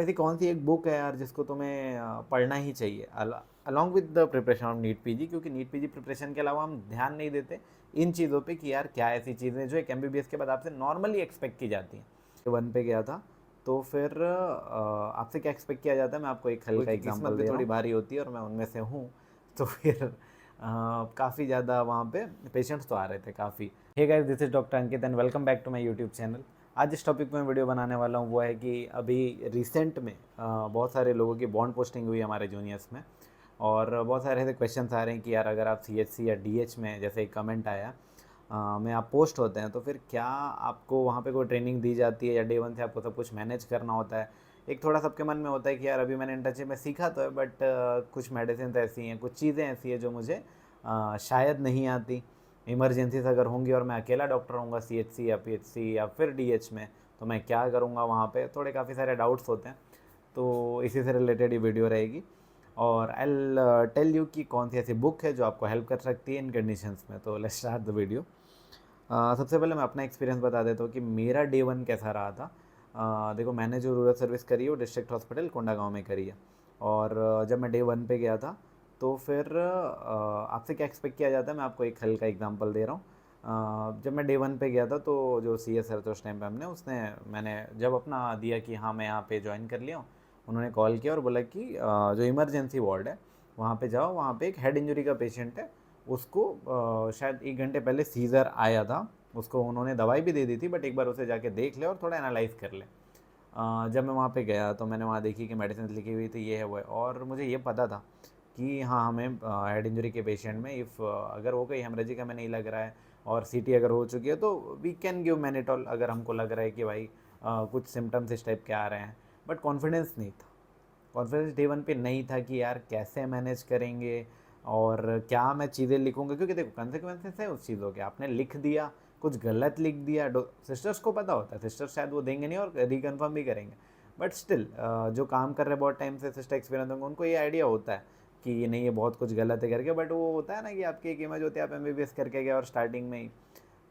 ऐसी कौन सी एक बुक है यार जिसको तुम्हें पढ़ना ही चाहिए along with the preparation of NEET PG, क्योंकि नीट पीजी प्रिपरेशन के अलावा हम ध्यान नहीं देते इन चीज़ों पे कि यार क्या ऐसी चीज़ें जो एक एमबीबीएस के बाद आपसे नॉर्मली एक्सपेक्ट की जाती हैं। वन पे गया था तो फिर आपसे क्या एक्सपेक्ट किया जाता है, मैं आपको एक हल्का एग्जांपल दे रहा हूँ। थोड़ी भारी होती है और मैं उनमें से हूँ, तो फिर काफ़ी ज़्यादा वहाँ पे पेशेंट्स तो आ रहे थे काफ़ी। Hey guys, this is doctor Ankit and welcome back to my YouTube channel. आज जिस टॉपिक में वीडियो बनाने वाला हूँ वो है कि अभी रिसेंट में बहुत सारे लोगों की बॉन्ड पोस्टिंग हुई हमारे जूनियर्स में, और बहुत सारे ऐसे क्वेश्चंस आ रहे हैं कि यार अगर आप सीएचसी या डीएच में, जैसे एक कमेंट आया में आप पोस्ट होते हैं तो फिर क्या आपको वहाँ पे कोई ट्रेनिंग दी जाती है या डे वन से आपको सब कुछ मैनेज करना होता है। एक थोड़ा सबके मन में होता है कि यार अभी मैंने इंटर्नशिप में सीखा तो है, बट कुछ मेडिसिन ऐसी हैं, कुछ चीज़ें ऐसी हैं जो मुझे शायद नहीं आती। इमरजेंसीज अगर होंगी और मैं अकेला डॉक्टर होऊंगा सीएचसी या पीएचसी या फिर डीएच में, तो मैं क्या करूँगा वहाँ पे, थोड़े काफ़ी सारे डाउट्स होते हैं। तो इसी से रिलेटेड ये वीडियो रहेगी, और आई टेल यू कि कौन सी ऐसी बुक है जो आपको हेल्प कर सकती है इन कंडीशंस में। तो लेट्स स्टार्ट द वीडियो। सबसे पहले मैं अपना एक्सपीरियंस बता देता हूँ कि मेरा डे वन कैसा रहा था। देखो, मैंने जो रूरल सर्विस करी है वो डिस्ट्रिक्ट हॉस्पिटल कोंडागांव में करी है, और जब मैं डे वन पे गया था तो फिर आपसे क्या एक्सपेक्ट किया जाता है, मैं आपको एक हल्का एग्जांपल दे रहा हूँ। जब मैं डे वन पे गया था तो जो सी एस सर थे उस टाइम पे मैंने जब अपना दिया कि हाँ मैं यहाँ पे ज्वाइन कर लिया हूँ, उन्होंने कॉल किया और बोला कि जो इमरजेंसी वार्ड है वहाँ पे जाओ, वहाँ पे एक हेड इंजरी का पेशेंट है, उसको शायद 1 घंटे पहले सीज़र आया था, उसको उन्होंने दवाई भी दे दी थी, बट एक बार उसे जाके देख ले और थोड़ा एनालाइज कर ले। जब मैं वहाँ पे गया तो मैंने वहाँ देखी कि मेडिसिन लिखी हुई थी, ये है वो है, और मुझे ये पता था कि हाँ हमें हेड इंजरी के पेशेंट में इफ़ अगर वो कोई हेमरेजिक हमें नहीं लग रहा है और सीटी अगर हो चुकी है तो वी कैन गिव मैनिटॉल, अगर हमको लग रहा है कि भाई कुछ सिम्टम्स इस टाइप के आ रहे हैं। बट कॉन्फिडेंस नहीं था, कॉन्फिडेंस डे वन पे नहीं था कि यार कैसे मैनेज करेंगे और क्या मैं चीज़ें लिखूंगा, क्योंकि देखो कंसिक्वेंसेस है उस चीज़ों के। आपने लिख दिया, कुछ गलत लिख दिया, सिस्टर्स को पता होता है, सिस्टर्स शायद वो देंगे नहीं और रिकन्फर्म भी करेंगे, बट स्टिल जो काम कर रहे हैं बहुत टाइम से, सिस्टर एक्सपीरियंस होंगे, उनको ये आइडिया होता है कि ये नहीं, ये बहुत कुछ गलत है करके। बट वो होता है ना कि आपकी एक इमेज होती है, आप एमबीबीएस करके गए और स्टार्टिंग में ही।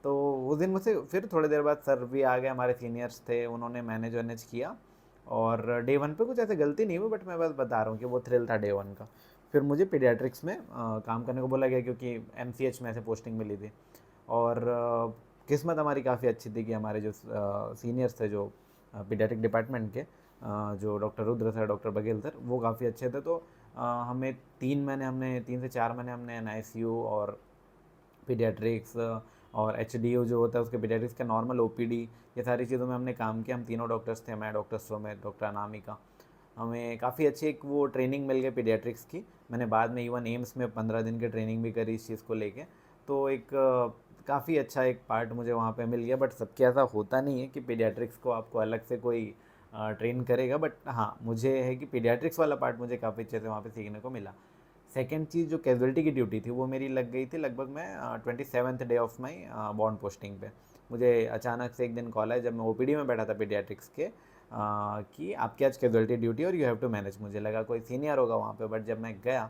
तो उस दिन मुझसे फिर थोड़ी देर बाद सर भी आ गए, हमारे सीनियर्स थे, उन्होंने मैनेज वैनेज किया, और डे वन पे कुछ ऐसे गलती नहीं हुई, बट मैं बस बता रहा हूँ कि वो थ्रिल था डे वन का। फिर मुझे पीडियाट्रिक्स में काम करने को बोला गया, क्योंकि एमसीएच में ऐसे पोस्टिंग मिली थी, और किस्मत हमारी काफ़ी अच्छी थी कि हमारे जो सीनियर्स थे जो पीडियाट्रिक डिपार्टमेंट के, जो doctor Rudra sir, doctor Baghel sir, वो काफ़ी अच्छे थे। तो हमें 3 से 4 महीने हमने एनआईसीयू और पीडियाट्रिक्स और एचडीयू जो होता है उसके पीडियाट्रिक्स का नॉर्मल ओपीडी, ये सारी चीज़ों में हमने काम किया। हम तीनों डॉक्टर्स थे, मैं, डॉक्टर सुमित, डॉक्टर अनामिका। हमें काफ़ी अच्छी एक वो ट्रेनिंग मिल गई पीडियाट्रिक्स की। मैंने बाद में इवन एम्स में 15 दिन की ट्रेनिंग भी करी इस चीज़ को लेके। तो एक काफ़ी अच्छा एक पार्ट मुझे वहाँ पे मिल गया। बट सबके ऐसा होता नहीं है कि पीडियाट्रिक्स को आपको अलग से कोई ट्रेन करेगा, बट हाँ मुझे है कि पीडियाट्रिक्स वाला पार्ट मुझे काफ़ी अच्छे से वहाँ पे सीखने को मिला। सेकेंड चीज़, जो कैजुअलिटी की ड्यूटी थी वो मेरी लग गई थी लगभग मैं 27th day of my bond posting पे। मुझे अचानक से एक दिन कॉल आया जब मैं ओपीडी में बैठा था पीडियाट्रिक्स के, कि आपकी आज कैजुअलिटी ड्यूटी और यू हैव टू मैनेज। मुझे लगा कोई सीनियर होगा वहाँ पे, बट जब मैं गया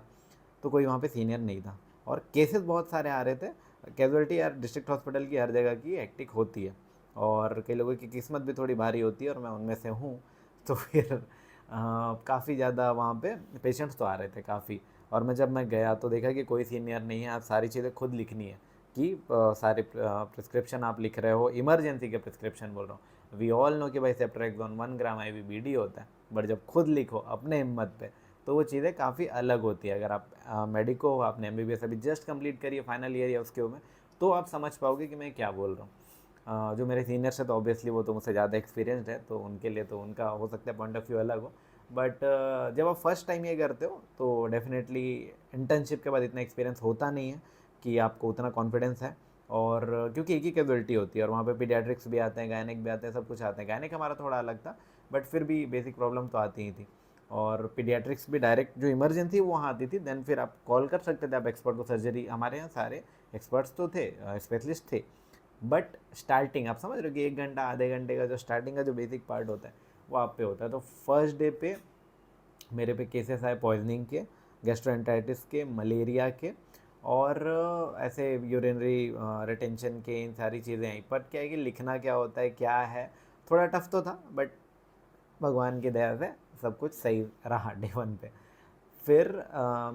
तो कोई वहाँ पे सीनियर नहीं था, और केसेस बहुत सारे आ रहे थे। कैजुअलिटी यार डिस्ट्रिक्ट हॉस्पिटल की हर जगह की हेक्टिक होती है, और कई लोगों की किस्मत भी थोड़ी भारी होती है, और मैं उनमें से हूँ। तो फिर काफ़ी ज़्यादा वहाँ पे पेशेंट्स तो आ रहे थे काफ़ी, और जब मैं गया तो देखा कि कोई सीनियर नहीं है, आप सारी चीज़ें खुद लिखनी है कि सारे प्रिस्क्रिप्शन आप लिख रहे हो, इमरजेंसी के प्रिस्क्रिप्शन बोल रहा हूँ। वी ऑल नो कि भाई सेप्ट्रेक्सोन 1 ग्राम IVBD होता है, बट जब खुद लिखो अपने हिम्मत पे तो वो चीज़ें काफ़ी अलग होती है। अगर आप मेडिको हो, आपने एमबीबीएस अभी जस्ट कंप्लीट करिए, फाइनल ईयर या उसके में, तो आप समझ पाओगे कि मैं क्या बोल रहा हूँ। जो मेरे सीनियर्स हैं तो ऑब्वियसली वो तो मुझसे ज़्यादा एक्सपीरियंसड है, तो उनके लिए तो उनका हो सकता है पॉइंट ऑफ व्यू अलग हो। बट जब आप फर्स्ट टाइम ये करते हो तो डेफिनेटली इंटर्नशिप के बाद इतना एक्सपीरियंस होता नहीं है कि आपको उतना कॉन्फिडेंस है। और क्योंकि एक ही कैजुअलिटी होती है, और वहाँ पे पीडियाट्रिक्स भी आते हैं, गायनिक भी आते हैं, सब कुछ आते हैं। गायनिक हमारा थोड़ा अलग था, बट फिर भी बेसिक प्रॉब्लम तो आती ही थी। और पीडियाट्रिक्स भी डायरेक्ट जो इमरजेंसी वो वहाँ आती थी, देन फिर आप कॉल कर सकते थे आप एक्सपर्ट को। सर्जरी हमारे यहाँ सारे एक्सपर्ट्स तो थे, स्पेशलिस्ट थे, बट स्टार्टिंग आप समझ रहे हो कि 1 घंटा आधे घंटे का जो स्टार्टिंग का जो बेसिक पार्ट होता है वो आप पे होता है। तो फर्स्ट डे पे मेरे पे केसेस आए पॉइजनिंग के, गैस्ट्रोएंटाइटिस के, मलेरिया के, और ऐसे यूरिनरी रिटेंशन के, इन सारी चीज़ें आई। पर क्या है कि लिखना क्या होता है क्या है, थोड़ा टफ तो था, बट भगवान की दया से सब कुछ सही रहा डे 1 पे। फिर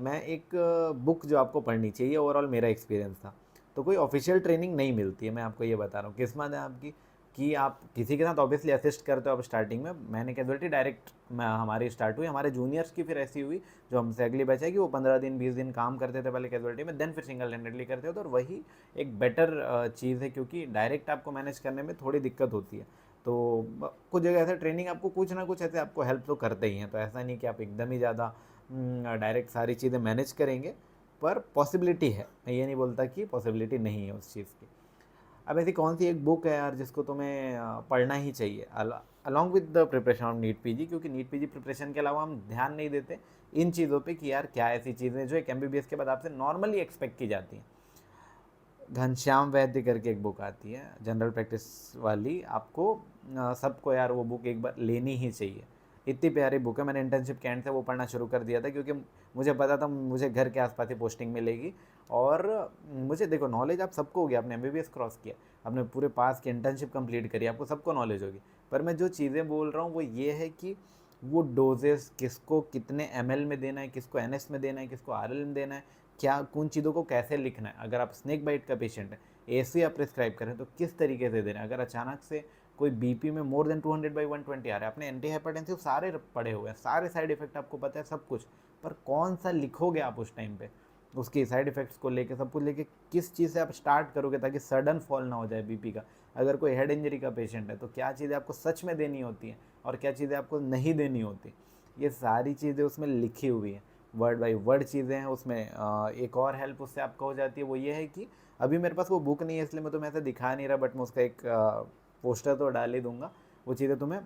मैं एक बुक जो आपको पढ़नी चाहिए, ओवरऑल मेरा एक्सपीरियंस था। तो कोई ऑफिशियल ट्रेनिंग नहीं मिलती है, मैं आपको ये बता रहा हूँ। किस्मत है आपकी कि आप किसी के साथ ऑब्वियसली असिस्ट करते हो आप स्टार्टिंग में। मैंने कैजुअलिटी डायरेक्ट हमारी स्टार्ट हुई, हमारे जूनियर्स की फिर ऐसी हुई जो हमसे अगली बैच है कि वो 15 दिन 20 दिन काम करते थे पहले कैजुअलिटी में, देन फिर सिंगल हैंडेडली करते हो। तो और वही एक बेटर चीज़ है, क्योंकि डायरेक्ट आपको मैनेज करने में थोड़ी दिक्कत होती है। तो कुछ जगह ऐसा ट्रेनिंग आपको कुछ ना कुछ ऐसे आपको हेल्प तो करते ही हैं। तो ऐसा नहीं कि आप एकदम ही ज़्यादा डायरेक्ट सारी चीज़ें मैनेज करेंगे, पर पॉसिबिलिटी है। मैं ये नहीं बोलता कि पॉसिबिलिटी नहीं है उस चीज़ की। अब ऐसी कौन सी एक बुक है यार जिसको तुम्हें पढ़ना ही चाहिए along with the preparation of NEET PG, क्योंकि नीट पीजी प्रिपरेशन के अलावा हम ध्यान नहीं देते इन चीज़ों पे कि यार क्या ऐसी चीज़ें जो एक एमबीबीएस के बाद आपसे नॉर्मली एक्सपेक्ट की जाती हैं। घनश्याम वैद्य करके एक बुक आती है जनरल प्रैक्टिस वाली, आपको सबको यार वो बुक एक बार लेनी ही चाहिए। इतनी प्यारी बुक है। मैंने इंटर्नशिप के एंड से वो पढ़ना शुरू कर दिया था, क्योंकि मुझे पता था मुझे घर के आसपास ही पोस्टिंग मिलेगी। और मुझे देखो, नॉलेज आप सबको होगी, आपने एमबीबीएस क्रॉस किया, आपने पूरे पास की इंटर्नशिप कंप्लीट करी, आपको सबको नॉलेज होगी। पर मैं जो चीज़ें बोल रहा हूँ वो ये है कि वो डोजेस किसको कितने एमएल में देना है, किसको एनएस में देना है, किसको आरएल में देना है, क्या कुन चीज़ों को कैसे लिखना है। अगर आप स्नेक बाइट का पेशेंट है, एसी आप प्रिस्क्राइब करें तो किस तरीके से देना है। अगर अचानक से कोई बीपी में मोर देन 200/120 आ रहा है, आपने एंटी हाइपरटेंसिव सारे पढ़े हुए हैं, सारे साइड इफेक्ट आपको पता है सब कुछ, पर कौन सा लिखोगे आप उस टाइम पे, उसके साइड इफेक्ट्स को लेके सब कुछ लेके किस चीज़ से आप स्टार्ट करोगे ताकि सडन फॉल ना हो जाए बीपी का। अगर कोई हेड इंजरी का पेशेंट है तो क्या चीज़ें आपको सच में देनी होती हैं और क्या चीज़ें आपको नहीं देनी होती, ये सारी चीज़ें उसमें लिखी हुई हैं, वर्ड बाई वर्ड चीज़ें हैं उसमें। एक और हेल्प उससे आपको हो जाती है, वो ये है कि अभी मेरे पास वो बुक नहीं है इसलिए मैं तुम्हें ऐसे दिखा नहीं रहा, बट मैं उसका एक पोस्टर तो डाल ही दूंगा। वो चीज़ें तुम्हें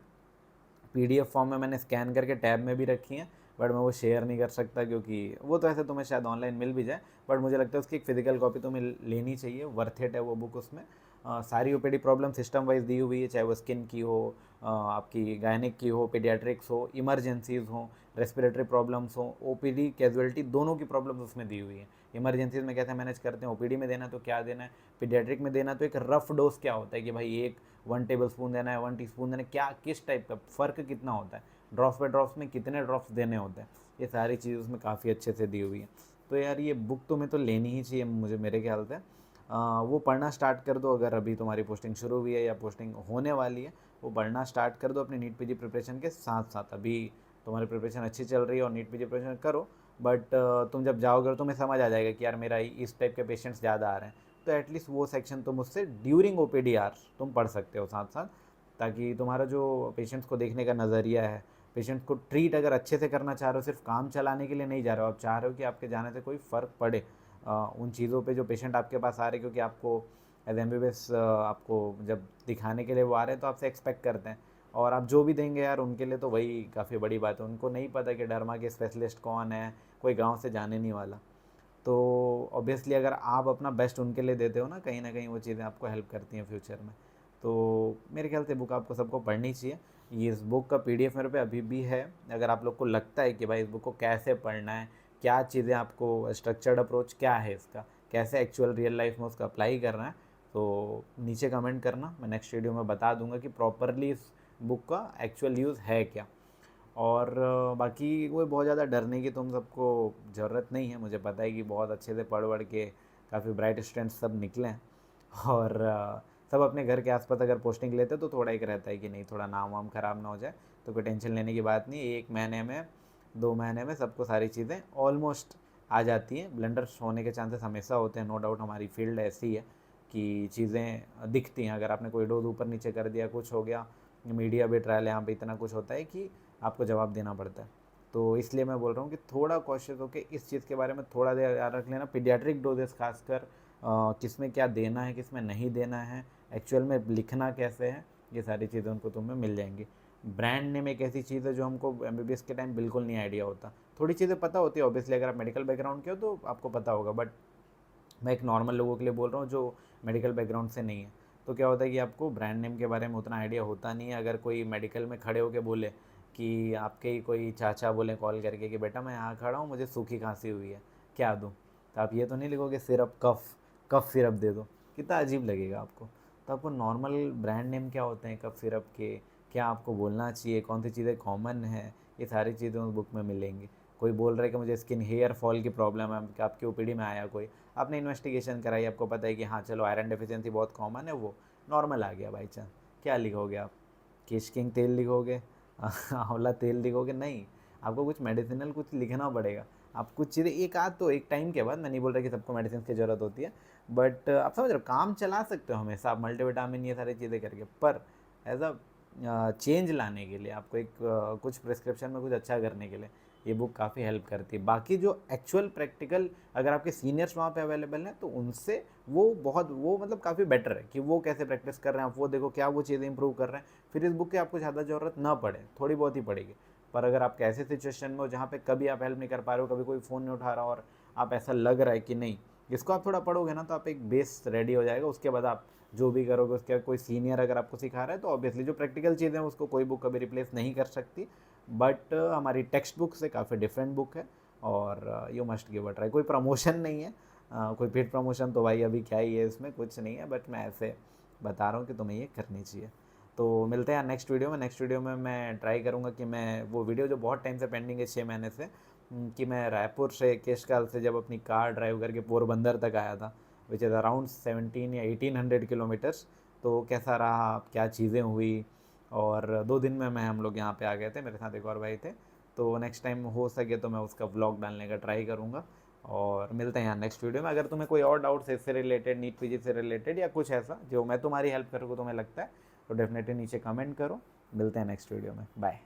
पीडीएफ फॉर्म में मैंने स्कैन करके टैब में भी रखी हैं, बट मैं वो शेयर नहीं कर सकता क्योंकि वो तो ऐसे तुम्हें शायद ऑनलाइन मिल भी जाए, बट मुझे लगता है उसकी एक फिजिकल कॉपी तुम्हें लेनी चाहिए। वर्थ इट है वो बुक। उसमें सारी ओपीडी प्रॉब्लम सिस्टम वाइज दी हुई है, चाहे वो स्किन की हो, आपकी गायनिक की हो, पीडियाट्रिक्स हो, इमरजेंसीज हो, रेस्पिरेटरी प्रॉब्लम्स हो, ओपीडी कैजुअलिटी दोनों की प्रॉब्लम्स उसमें दी हुई है। इमरजेंसीज में कैसे मैनेज करते हैं, ओपीडी में देना तो क्या देना है, पीडियाट्रिक में देना तो एक रफ डोज क्या होता है कि भाई एक 1 टेबल स्पून देना है, 1 टीस्पून देना है, क्या किस टाइप का फ़र्क कितना होता है, ड्रॉप्स बाय ड्रॉप्स में कितने ड्रॉप्स देने होते हैं, ये सारी चीज़ उसमें काफ़ी अच्छे से दी हुई है। तो यार ये बुक तुम्हें तो लेनी ही चाहिए मुझे, मेरे ख्याल से वो पढ़ना स्टार्ट कर दो। अगर अभी तुम्हारी पोस्टिंग शुरू हुई है या पोस्टिंग होने वाली है, वो पढ़ना स्टार्ट कर दो अपनी नीट पीजी प्रिपरेशन के साथ साथ। अभी तुम्हारी प्रिपरेशन अच्छी चल रही है और नीट पीजी प्रिपरेशन करो, बट तुम जब जाओगे तुम्हें समझ आ जाएगा कि यार मेरा इस टाइप के पेशेंट्स ज़्यादा आ रहे हैं, तो एटलीस्ट वो सेक्शन तुम उससे ड्यूरिंग ओपीडी आवर्स तुम पढ़ सकते हो साथ साथ, ताकि तुम्हारा जो पेशेंट्स को देखने का नज़रिया है, पेशेंट्स को ट्रीट अगर अच्छे से करना चाह रहे हो, सिर्फ काम चलाने के लिए नहीं जा रहे हो, आप चाह रहे हो कि आपके जाने से कोई फ़र्क पड़े उन चीज़ों पे जो पेशेंट आपके पास आ रहे हैं, क्योंकि आपको एज एमबीबीएस आपको जब दिखाने के लिए वो आ रहे हैं तो आपसे एक्सपेक्ट करते हैं, और आप जो भी देंगे यार उनके लिए तो वही काफ़ी बड़ी बात है। उनको नहीं पता कि डर्मा के स्पेशलिस्ट कौन है, कोई गाँव से जाने नहीं वाला। तो ऑब्वियसली अगर आप अपना बेस्ट उनके लिए देते हो ना कहीं वो चीज़ें आपको हेल्प करती हैं फ्यूचर में। तो मेरे ख्याल से बुक आपको सबको पढ़नी चाहिए। ये इस बुक का पीडीएफ मेरे पे अभी भी है। अगर आप लोग को लगता है कि भाई इस बुक को कैसे पढ़ना है, क्या चीज़ें आपको स्ट्रक्चर्ड अप्रोच क्या है इसका, कैसे एक्चुअल रियल लाइफ में उसका अप्लाई करना है, तो नीचे कमेंट करना। मैं नेक्स्ट वीडियो में बता दूंगा कि प्रॉपरली इस बुक का एक्चुअल यूज़ है क्या। और बाकी कोई बहुत ज़्यादा डरने की तुम सबको ज़रूरत नहीं है। मुझे पता है कि बहुत अच्छे से पढ़ वढ़ के काफ़ी ब्राइट स्टूडेंट्स सब निकले हैं, और सब अपने घर के आसपास अगर पोस्टिंग लेते तो थोड़ा एक रहता है कि नहीं थोड़ा नाम वाम ख़राब ना हो जाए, तो कोई टेंशन लेने की बात नहीं। 1 महीने में 2 महीने में सबको सारी चीज़ें ऑलमोस्ट आ जाती हैं। ब्लंडर्स होने के चांसेस हमेशा होते हैं, नो डाउट। हमारी फील्ड ऐसी है कि चीज़ें दिखती हैं। अगर आपने कोई डोज ऊपर नीचे कर दिया, कुछ हो गया, मीडिया भी ट्रायल यहाँ पे इतना कुछ होता है कि आपको जवाब देना पड़ता है। तो इसलिए मैं बोल रहा हूँ कि थोड़ा कॉशियस होकर इस चीज़ के बारे में थोड़ा देर याद रख लेना। पीडियाट्रिक डोजेस खासकर किस में क्या देना है, किस में नहीं देना है, एक्चुअल में लिखना कैसे है, ये सारी चीज़ें उनको तुम्हें मिल जाएंगी। ब्रांड नेम एक ऐसी चीज़ है जो हमको एमबीबीएस के टाइम बिल्कुल नहीं आइडिया होता। थोड़ी चीज़ें पता होती है ऑब्वियसली, अगर आप मेडिकल बैकग्राउंड के हो तो आपको पता होगा, बट मैं एक नॉर्मल लोगों के लिए बोल रहा हूँ जो मेडिकल बैकग्राउंड से नहीं है। तो क्या होता है कि आपको ब्रांड नेम के बारे में उतना आइडिया होता नहीं है। अगर कोई मेडिकल में खड़े होकर बोले कि आपके ही कोई चाचा बोले कॉल करके कि बेटा मैं यहाँ खड़ा हूँ, मुझे सूखी खांसी हुई है, क्या दूँ, तो आप ये तो नहीं लिखोगे सिरप कफ सिरप दे दो, कितना अजीब लगेगा आपको। तो आपको नॉर्मल ब्रांड नेम क्या होते हैं कफ सिरप के, क्या आपको बोलना चाहिए, कौन सी चीज़ें कॉमन है, ये सारी चीज़ें उस बुक में मिलेंगी। कोई बोल रहा है कि मुझे स्किन हेयर फॉल की प्रॉब्लम है, कि आपकी ओपीडी में आया कोई, आपने इन्वेस्टिगेशन कराई, आपको पता है कि हाँ चलो आयरन डेफिशिएंसी बहुत कॉमन है, वो नॉर्मल आ गया बाई चांस, क्या लिखोगे आप? किश किंग तेल लिखोगे? आंवला तेल लिखोगे? नहीं, आपको कुछ मेडिसिनल कुछ लिखना पड़ेगा। आप कुछ चीज़ें एक आध तो एक टाइम के बाद, मैं नहीं बोल रहा कि सबको मेडिसिन की ज़रूरत होती है, बट आप समझ रहे हो, काम चला सकते हो हमेशा आप मल्टीविटामिन ये सारी चीज़ें करके, पर एज अ चेंज लाने के लिए आपको एक कुछ प्रिस्क्रिप्शन में कुछ अच्छा करने के लिए ये बुक काफ़ी हेल्प करती है। बाकी जो एक्चुअल प्रैक्टिकल अगर आपके सीनियर्स वहाँ पे अवेलेबल हैं तो उनसे वो मतलब काफ़ी बेटर है कि वो कैसे प्रैक्टिस कर रहे हैं, आप वो देखो क्या वो चीज़ें इंप्रूव कर रहे हैं, फिर इस बुक की आपको ज़्यादा ज़रूरत ना पड़े, थोड़ी बहुत ही पड़ेगी। पर अगर आप ऐसे सिचुएशन में हो जहाँ पे कभी आप हेल्प नहीं कर पा रहे हो, कभी कोई फ़ोन नहीं उठा रहा और आप ऐसा लग रहा है कि नहीं, इसको आप थोड़ा पढ़ोगे ना तो आप एक बेस रेडी हो जाएगा, उसके बाद आप जो भी करोगे उसके कोई सीनियर अगर आपको सिखा रहा है तो ऑब्वियसली जो प्रैक्टिकल चीज़ें हैं उसको कोई बुक कभी रिप्लेस नहीं कर सकती, बट हमारी टेक्स्ट बुक से काफ़ी डिफरेंट बुक है और you must give a try. कोई प्रमोशन नहीं है, कोई पेड प्रमोशन तो भाई अभी क्या ही है, इसमें कुछ नहीं है, बट मैं ऐसे बता रहा हूँ कि तुम्हें ये करनी चाहिए। तो मिलते हैं नेक्स्ट वीडियो में। नेक्स्ट वीडियो में मैं ट्राई करूँगा कि मैं वो वीडियो जो बहुत टाइम से पेंडिंग है 6 महीने से, कि मैं रायपुर से केशकाल से जब अपनी कार ड्राइव करके पोरबंदर तक आया था, विच इज़ अराउंड 17 या 1800 किलोमीटर्स, तो कैसा रहा, क्या चीज़ें हुई, और 2 दिन में हम लोग यहाँ पे आ गए थे, मेरे साथ एक और भाई थे। तो नेक्स्ट टाइम हो सके तो मैं उसका व्लॉग डालने का ट्राई करूँगा, और मिलते हैं यहाँ नेक्स्ट वीडियो में। अगर तुम्हें कोई और डाउट्स इससे रिलेटेड, नीट पीजी से रिलेटेड या कुछ ऐसा जो मैं तुम्हारी हेल्प करूँ तुम्हें लगता है, तो डेफिनेटली नीचे कमेंट करो। मिलते हैं नेक्स्ट वीडियो में, बाय।